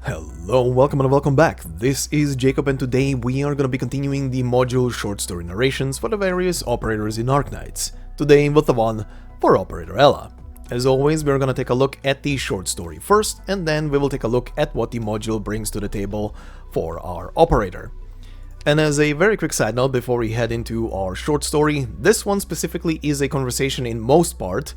Hello, welcome and welcome back. This is Jacob and today we are going to be continuing the module short story narrations for the various operators in Arknights. Today with the one for Operator Ella. As always, we're going to take a look at the short story first, and then we will take a look at what the module brings to the table for our operator. And as a very quick side note before we head into our short story, this one specifically is a conversation in most part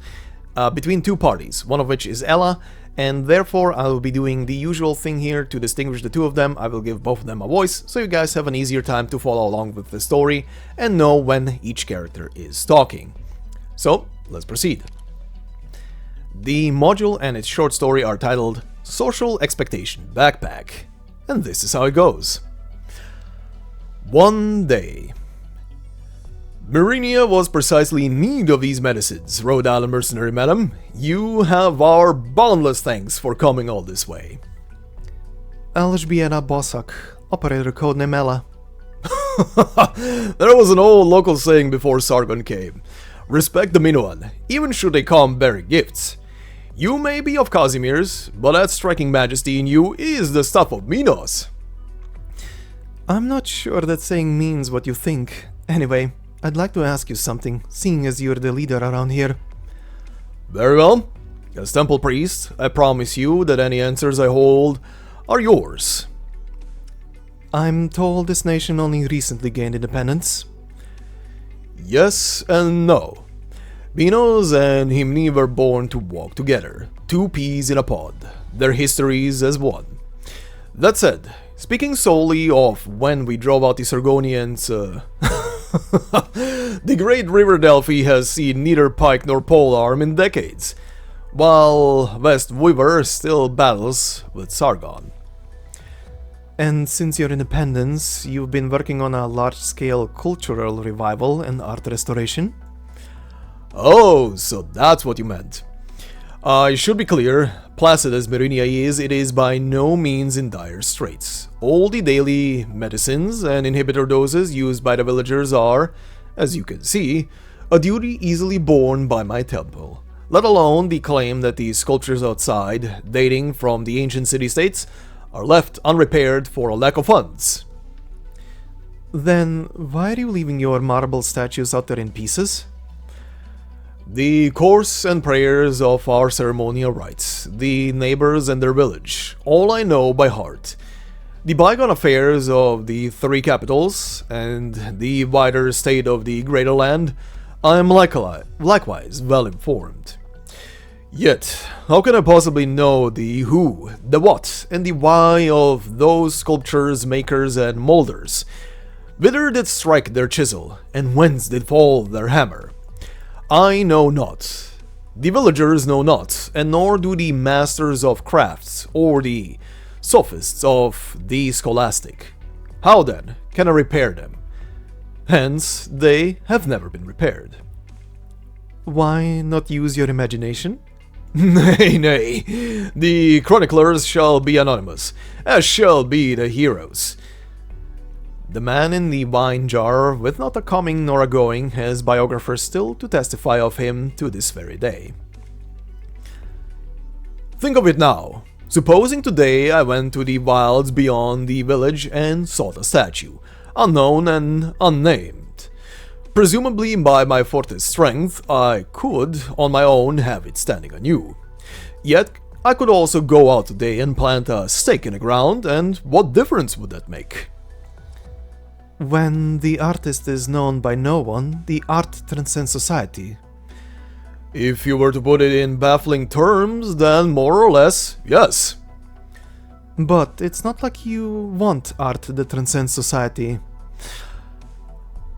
between two parties, one of which is Ella, and therefore I will be doing the usual thing here to distinguish the two of them. I will give both of them a voice, so you guys have an easier time to follow along with the story and know when each character is talking. So, let's proceed. The module and its short story are titled Social Expectation Backpack, and this is how it goes. One day. Merinia was precisely in need of these medicines, Rhode Island mercenary madam. You have our boundless thanks for coming all this way. Alžbieta Bosak, operator codename Ella. There was an old local saying before Sargon came. Respect the Minoan, even should they come bearing gifts. You may be of Casimir's, but that striking majesty in you is the stuff of Minos. I'm not sure that saying means what you think. Anyway, I'd like to ask you something, seeing as you're the leader around here. Very well. As temple priest, I promise you that any answers I hold are yours. I'm told this nation only recently gained independence. Yes and no. Minos and Himni were born to walk together, two peas in a pod, their histories as one. That said, speaking solely of when we drove out the Sargonians, the great River Delphi has seen neither pike nor polearm in decades, while West Weaver still battles with Sargon. And since your independence, you've been working on a large-scale cultural revival and art restoration? Oh, so that's what you meant. I should be clear, placid as Merinia is, it is by no means in dire straits. All the daily medicines and inhibitor doses used by the villagers are, as you can see, a duty easily borne by my temple, let alone the claim that the sculptures outside, dating from the ancient city-states, are left unrepaired for a lack of funds. Then why are you leaving your marble statues out there in pieces? The course and prayers of our ceremonial rites, the neighbors and their village, all I know by heart. The bygone affairs of the three capitals, and the wider state of the greater land, I am likewise well informed. Yet, how can I possibly know the who, the what, and the why of those sculptures, makers, and molders? Whither did strike their chisel, and whence did fall their hammer? I know not. The villagers know not, and nor do the masters of crafts, or the sophists of the scholastic. How then can I repair them? Hence, they have never been repaired. Why not use your imagination? Nay, nay, the chroniclers shall be anonymous, as shall be the heroes. The man in the wine jar, with not a coming nor a going, has biographers still to testify of him to this very day. Think of it now. Supposing today I went to the wilds beyond the village and sought a statue, unknown and unnamed. Presumably by my forte strength, I could, on my own, have it standing anew. Yet, I could also go out today and plant a stake in the ground, and what difference would that make? When the artist is known by no one, the art transcends society. If you were to put it in baffling terms, then more or less, yes. But it's not like you want art that transcends society.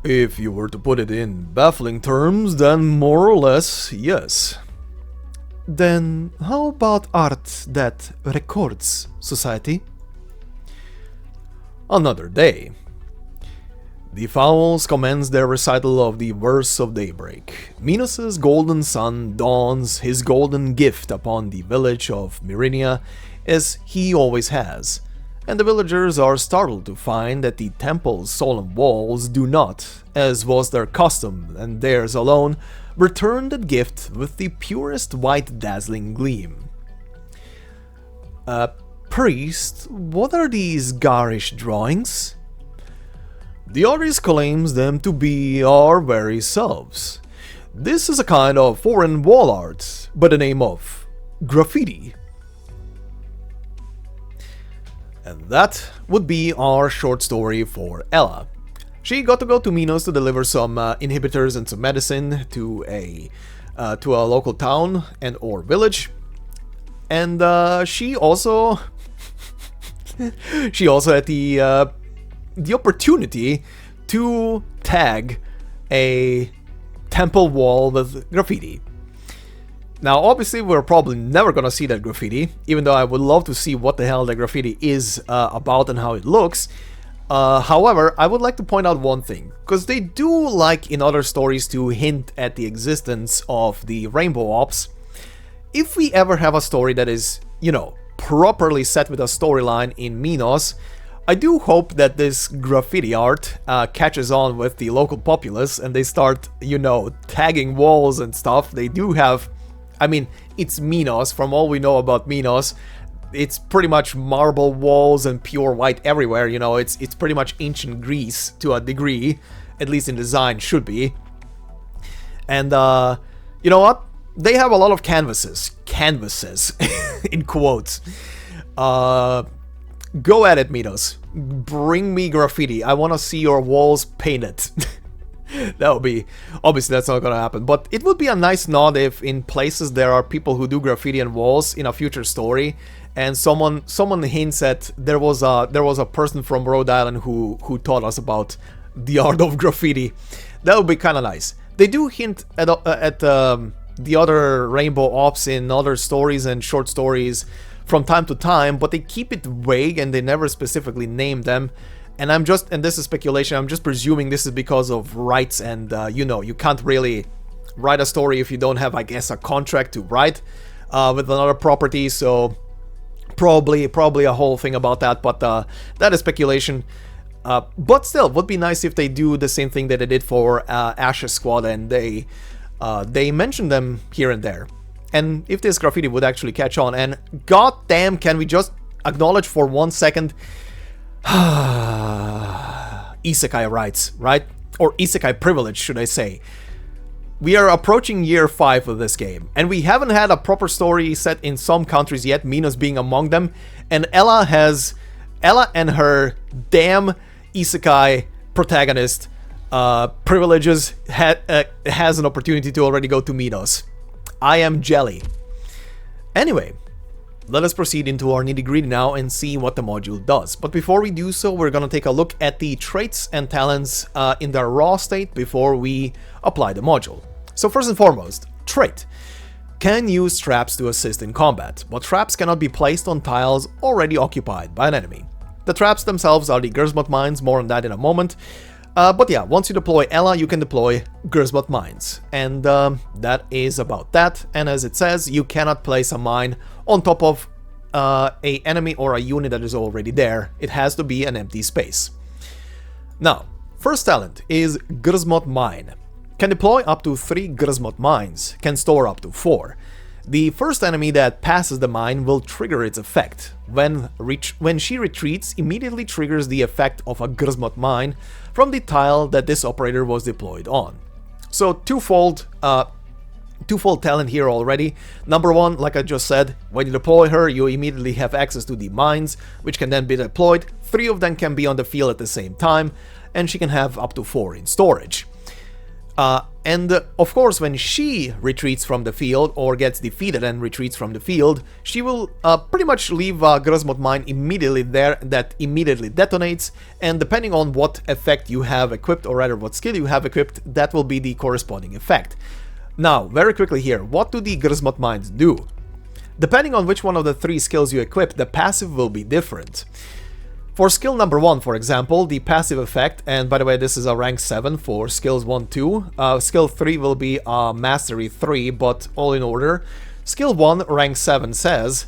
If you were to put it in baffling terms, then more or less, yes. Then how about art that records society? Another day. The fowls commence their recital of the verse of daybreak. Minos' golden sun dawns his golden gift upon the village of Merinia, as he always has, and the villagers are startled to find that the temple's solemn walls do not, as was their custom and theirs alone, return that gift with the purest white dazzling gleam. Priest, what are these garish drawings? The artist claims them to be our very selves. This is a kind of foreign wall art by the name of graffiti. And that would be our short story for Ella. She got to go to Minos to deliver some inhibitors and some medicine to a local town and or village, and she also had the opportunity to tag a temple wall with graffiti. Now, obviously, we're probably never gonna see that graffiti, even though I would love to see what the hell the graffiti is about and how it looks. However, I would like to point out one thing, because they do like in other stories to hint at the existence of the Rainbow Ops. If we ever have a story that is, you know, properly set with a storyline in Minos, I do hope that this graffiti art catches on with the local populace and they start, you know, tagging walls and stuff. They do have, I mean, it's Minos. From all we know about Minos, it's pretty much marble walls and pure white everywhere, you know, it's pretty much ancient Greece to a degree, at least in design should be. And you know what? They have a lot of canvases, in quotes. Go at it, Minos. Bring me graffiti. I want to see your walls painted. That would be... Obviously, that's not gonna happen. But it would be a nice nod if in places there are people who do graffiti on walls in a future story, and someone hints at there was a person from Rhode Island who taught us about the art of graffiti. That would be kind of nice. They do hint at the other Rainbow Ops in other stories and short stories from time to time, but they keep it vague and they never specifically name them. And this is speculation, I'm just presuming this is because of rights and, you know, you can't really write a story if you don't have, I guess, a contract to write with another property, so probably a whole thing about that, but that is speculation. But still, would be nice if they do the same thing that they did for Ash's Squad and they mention them here and there. And if this graffiti would actually catch on, and goddamn, can we just acknowledge for 1 second Isekai rights, right? Or Isekai privilege, should I say. We are approaching year 5 of this game, and we haven't had a proper story set in some countries yet, Minos being among them, and Ella and her damn Isekai protagonist privileges has an opportunity to already go to Minos. I am jelly. Anyway, let us proceed into our nitty-gritty now and see what the module does. But before we do so, we're gonna take a look at the traits and talents in their raw state before we apply the module. So first and foremost, trait. Can use traps to assist in combat, but traps cannot be placed on tiles already occupied by an enemy. The traps themselves are the Gersmot mines, more on that in a moment. But yeah, once you deploy Ella, you can deploy Gersmot mines. And that is about that. And as it says, you cannot place a mine on top of a enemy or a unit that is already there. It has to be an empty space. Now, first talent is Gersmot Mine. Can deploy up to 3 Gersmot mines, can store up to 4. The first enemy that passes the mine will trigger its effect. When she retreats, immediately triggers the effect of a Gersmot mine from the tile that this operator was deployed on. So twofold talent here already. Number one, like I just said, when you deploy her, you immediately have access to the mines, which can then be deployed. 3 of them can be on the field at the same time, and she can have up to 4 in storage. And of course, when she retreats from the field or gets defeated and retreats from the field, she will pretty much leave a Gersmot mine immediately there that immediately detonates, and depending on what effect you have equipped, or rather what skill you have equipped, that will be the corresponding effect. Now, very quickly here, what do the Gersmot mines do? Depending on which one of the 3 skills you equip, the passive will be different. For skill number 1, for example, the passive effect, and by the way, this is a rank 7 for skills 1, 2. Skill 3 will be mastery 3, but all in order. Skill 1, rank 7 says,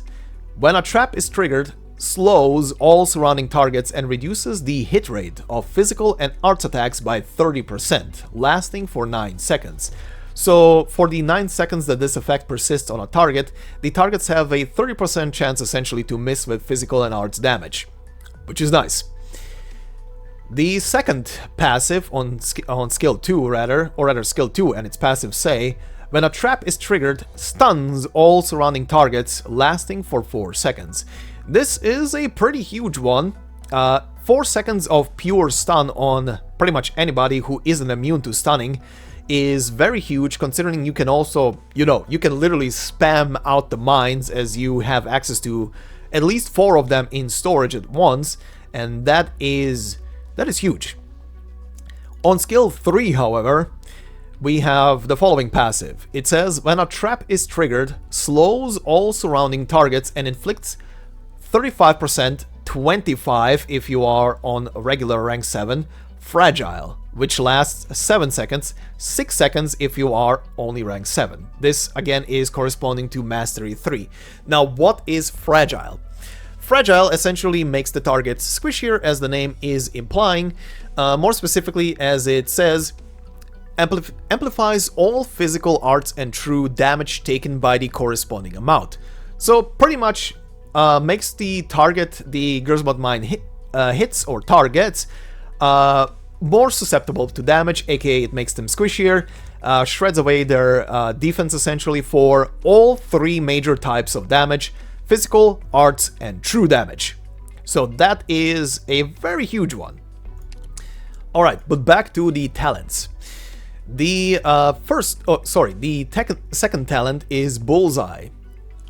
when a trap is triggered, slows all surrounding targets and reduces the hit rate of physical and arts attacks by 30%, lasting for 9 seconds. So for the 9 seconds that this effect persists on a target, the targets have a 30% chance essentially to miss with physical and arts damage, which is nice. The second passive on skill 2 or rather skill 2 and its passive say, when a trap is triggered, stuns all surrounding targets, lasting for 4 seconds. This is a pretty huge one. 4 seconds of pure stun on pretty much anybody who isn't immune to stunning is very huge, considering you can also, you can literally spam out the mines as you have access to at least 4 of them in storage at once, and that is huge. On skill 3, however, we have the following passive. It says, when a trap is triggered, slows all surrounding targets and inflicts 35%, 25 if you are on regular rank 7, fragile, which lasts 7 seconds, 6 seconds if you are only rank 7. This again is corresponding to Mastery 3. Now, what is fragile? Fragile essentially makes the target squishier, as the name is implying. More specifically, as it says, amplifies all physical, arts, and true damage taken by the corresponding amount. So pretty much makes the target the Gersbot mine hits or targets more susceptible to damage, aka it makes them squishier, shreds away their defense essentially for all 3 major types of damage: physical, arts, and true damage. So that is a very huge one. Alright, but back to the talents. The second talent is Bullseye.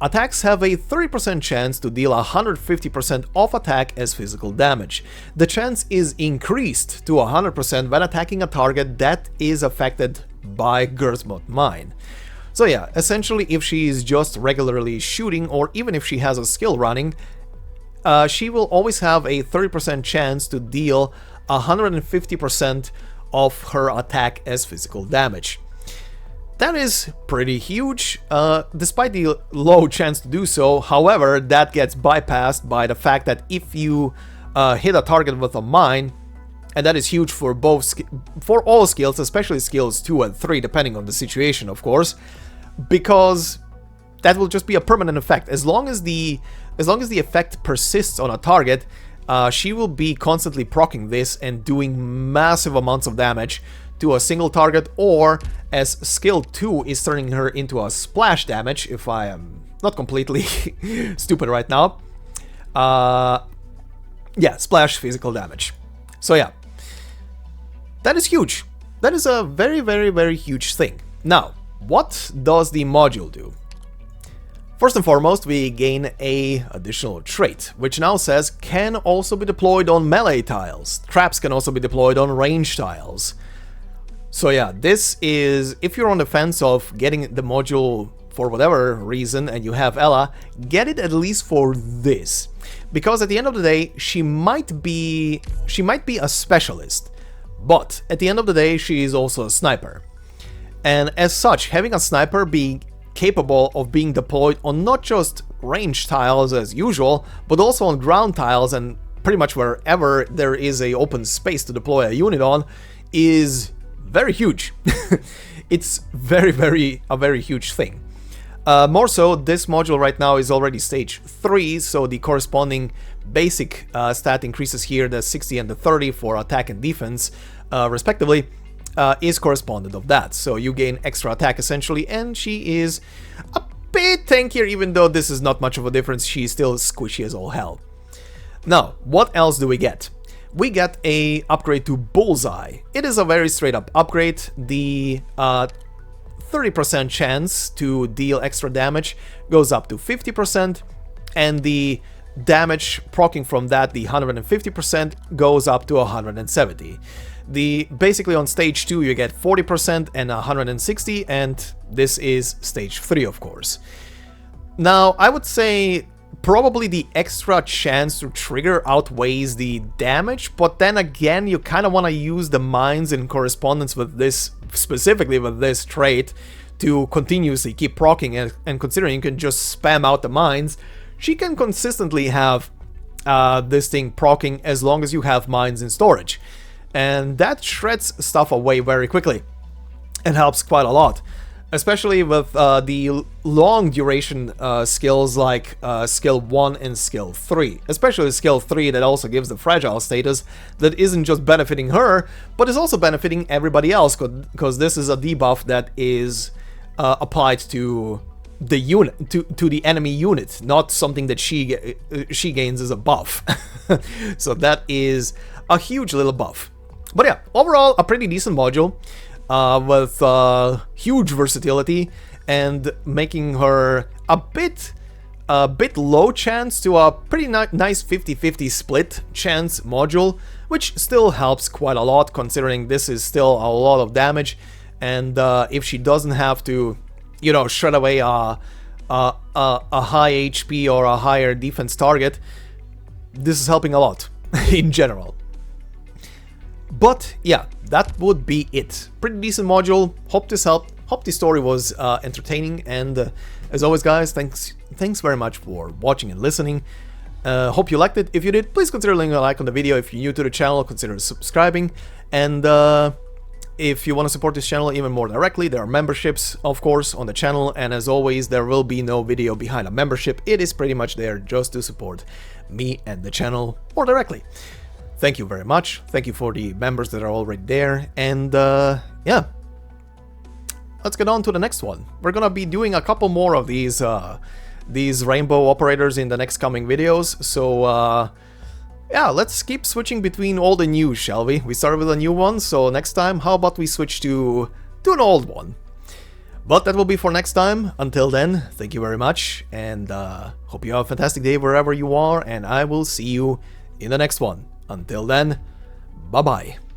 Attacks have a 30% chance to deal 150% of attack as physical damage. The chance is increased to 100% when attacking a target that is affected by Gersbot Mine. So yeah, essentially if she is just regularly shooting, or even if she has a skill running, she will always have a 30% chance to deal 150% of her attack as physical damage. That is pretty huge, despite the low chance to do so. However, that gets bypassed by the fact that if you hit a target with a mine, and that is huge for for all skills, especially skills 2 and 3, depending on the situation, of course, because that will just be a permanent effect. As long as the effect persists on a target, she will be constantly proccing this and doing massive amounts of damage to a single target, or as skill 2 is turning her into a splash damage, if I am not completely stupid right now. Yeah, splash physical damage. So yeah, that is huge. That is a very, very, very huge thing. Now, what does the module do? First and foremost, we gain a additional trait, which now says can also be deployed on melee tiles. Traps can also be deployed on range tiles. So yeah, this is, if you're on the fence of getting the module for whatever reason and you have Ela, get it at least for this. Because at the end of the day, she might be a specialist, but at the end of the day, she is also a sniper. And as such, having a sniper be capable of being deployed on not just range tiles as usual, but also on ground tiles and pretty much wherever there is a open space to deploy a unit on is very huge. It's a very huge thing. More so, this module right now is already stage 3, so the corresponding basic stat increases here, the 60 and the 30 for attack and defense, respectively, is correspondent of that. So you gain extra attack essentially, and she is a bit tankier, even though this is not much of a difference. She's still squishy as all hell. Now, what else do we get? We get a upgrade to Bullseye. It is a very straight up upgrade. The 30% chance to deal extra damage goes up to 50%, and the damage proccing from that, the 150%, goes up to 170. Basically on stage 2 you get 40% and 160, and this is stage 3, of course. Now, I would say probably the extra chance to trigger outweighs the damage, but then again, you kind of want to use the mines in correspondence with this, specifically with this trait, to continuously keep proccing, and considering you can just spam out the mines, she can consistently have this thing proccing as long as you have mines in storage. And that shreds stuff away very quickly. it helps quite a lot. Especially with the long duration skills like skill 1 and skill 3. Especially skill 3 that also gives the fragile status that isn't just benefiting her, but is also benefiting everybody else, because this is a debuff that is applied to the unit, to the enemy unit, not something that she gains as a buff. So that is a huge little buff. But yeah, overall a pretty decent module. With huge versatility and making her a bit low chance to a pretty nice 50-50 split chance module, which still helps quite a lot considering this is still a lot of damage, and if she doesn't have to, you know, shred away a high HP or a higher defense target, this is helping a lot in general. But yeah, that would be it. Pretty decent module. Hope this helped. Hope the story was entertaining. And as always, guys, thanks very much for watching and listening. Hope you liked it. If you did, please consider leaving a like on the video. If you're new to the channel, consider subscribing. And if you want to support this channel even more directly, there are memberships, of course, on the channel. And as always, there will be no video behind a membership. It is pretty much there just to support me and the channel more directly. Thank you very much. Thank you for the members that are already there. And yeah, let's get on to the next one. We're gonna be doing a couple more of these rainbow operators in the next coming videos. So yeah, let's keep switching between old and new, shall we? We started with a new one, so next time, how about we switch to an old one? But that will be for next time. Until then, thank you very much, and hope you have a fantastic day wherever you are, and I will see you in the next one. Until then, bye-bye.